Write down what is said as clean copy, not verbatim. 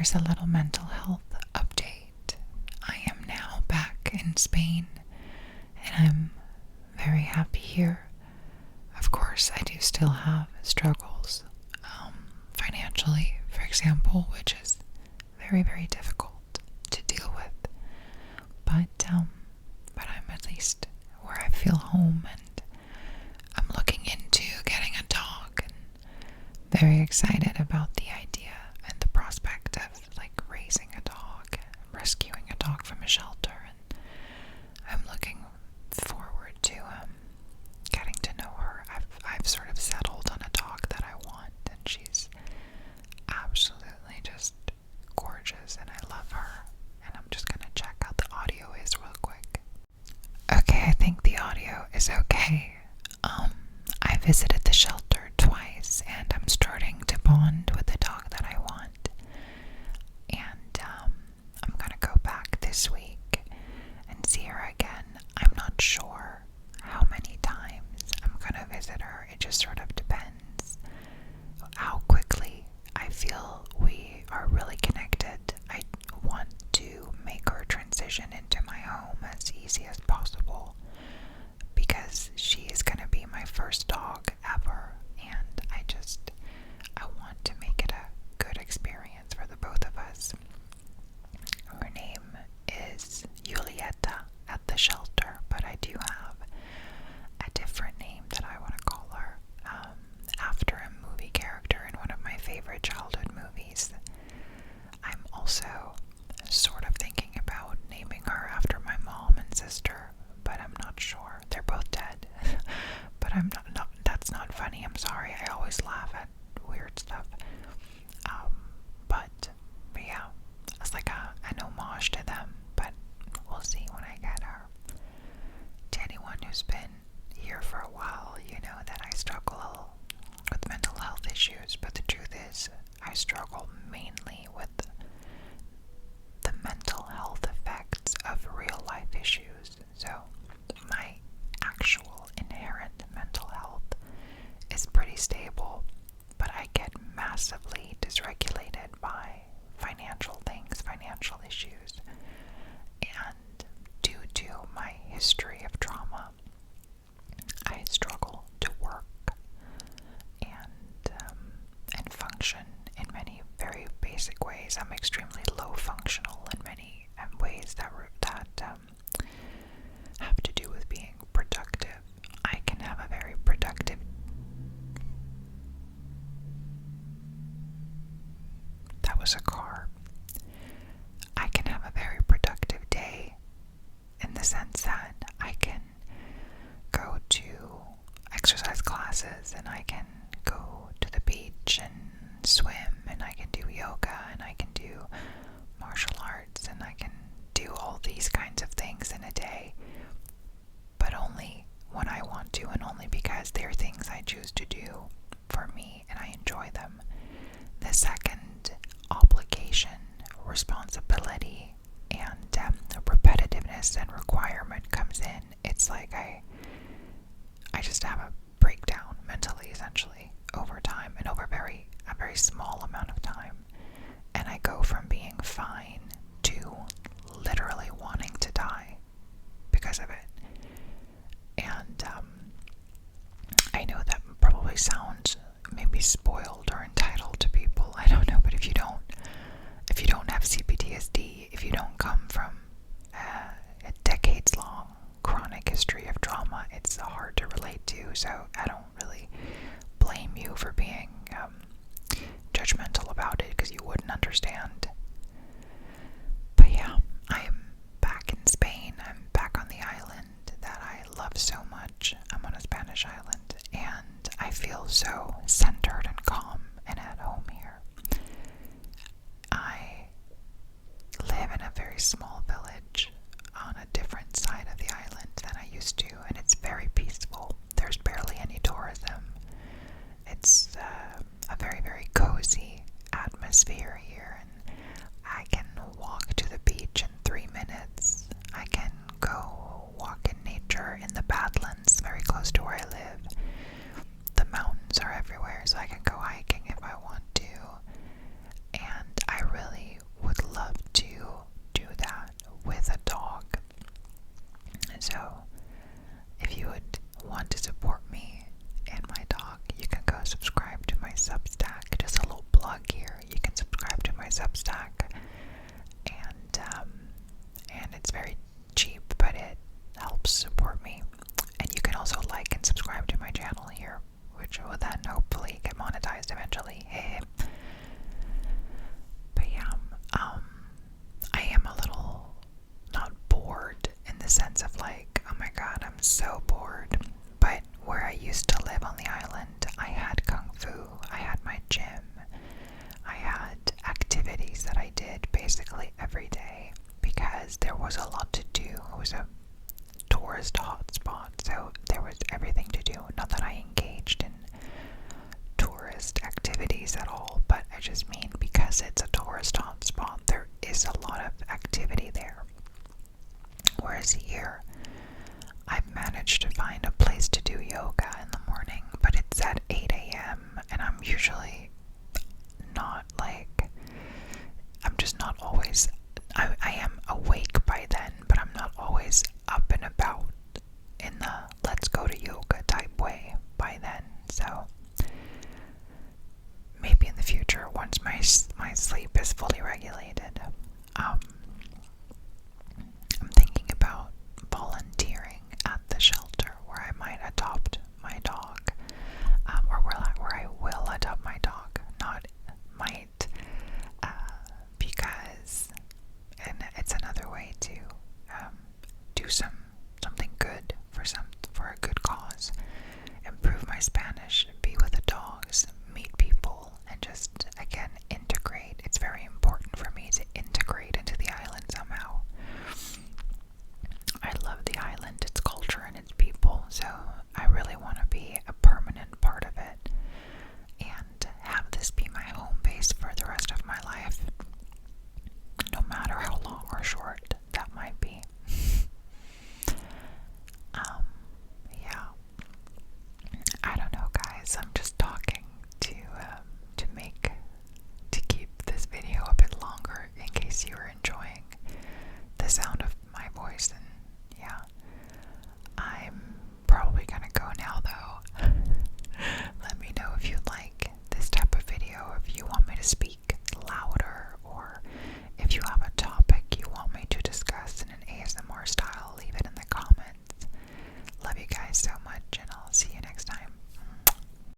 here's a little mental health update. I am now back in Spain, and I'm very happy here. Of course, I do still have struggles, financially, for example, which is very, very difficult to deal with. But I'm at least where I feel home, and I'm looking into getting a dog, and very excited about the idea and the prospect of raising a dog, rescuing a dog from a shelter, and I'm looking forward to getting to know her. I've sort of settled on a dog that I want, and she's absolutely just gorgeous, and I love her. And I'm just gonna check out the audio is real quick. Okay, I think the audio is okay. I visited the shelter twice, and I'm starting to bond with the dog that I want. And I'm gonna go back this week and see her again. I'm not sure how many times I'm gonna visit her. It just sort of depends how quickly I feel we are really connected. I want to make her transition into my home as easy as possible, because she is going to be my first dog ever, and I want to make it a good experience for the both of us. Her name is Julieta at the shelter, but I do have a different name that I want to call her, after a movie character in one of my favorite childhood movies. I'm also sort of thinking about naming her after my mom and sister, but I'm not sure. They're both dead. But I'm not, that's not funny. I'm sorry. I always laugh at weird stuff. But yeah, it's like an homage to them, but we'll see when I get her. To anyone who's been here for a while, you know that I struggle with mental health issues, but the truth is, I struggle mainly with the mental health effects of real life issues. So my actual inherent mental health is pretty stable, but I get massively dysregulated by financial things, financial issues. And due to my history of trauma, I struggle to work and function in many very basic ways. I'm extremely low functional in many ways that have to do with being productive. I can have a very productive that was a car. I can have a very productive day in the sense that I can go to exercise classes, and I can go to the beach and swim, and I can do yoga, and I can do martial arts, and I can do all these kinds of things in a day, but only when I want to, and only because they're things I choose to do for me and I enjoy them. The second obligation, responsibility, and repetitiveness and requirement comes in, it's like I just have a breakdown mentally, essentially, over time, and over a very small amount of time. And I go from being fine to literally wanting to die because of it. And I know that probably sounds maybe spoiled or entitled to people. I don't know, but if you don't have CPTSD, if you don't come from a decades-long chronic history of trauma, it's hard to relate to. So I don't really blame you for being judgmental about it, because you wouldn't understand. But yeah, I am back in Spain. I'm back on the island that I love so much. I'm on a Spanish island, and I feel so centered and calm and at home here. I live in a very small village on a different side of the island than I used to, and it's very peaceful. There's barely any tourism. It's a very, very cozy atmosphere here, and I can walk to the beach in 3 minutes. I can go walk in nature in the Badlands, very close to where I live. The mountains are everywhere, so I can go hiking if I want to. And I really that I did basically every day because there was a lot to do. It was a tourist hotspot, so there was everything to do. Not that I engaged in tourist activities at all, but I just mean because it's a tourist hotspot, there is a lot of activity there. Whereas here, I've managed to find a place to do yoga in the morning, but it's at 8 a.m. and I'm usually not I'm just not always, I am awake by then, but I'm not always up and about in the let's go to yoga type way by then. So maybe in the future, once my sleep is fully regulated, I'm thinking about volunteering at the shelter where I might adopt my dog, or where I will adopt my dog.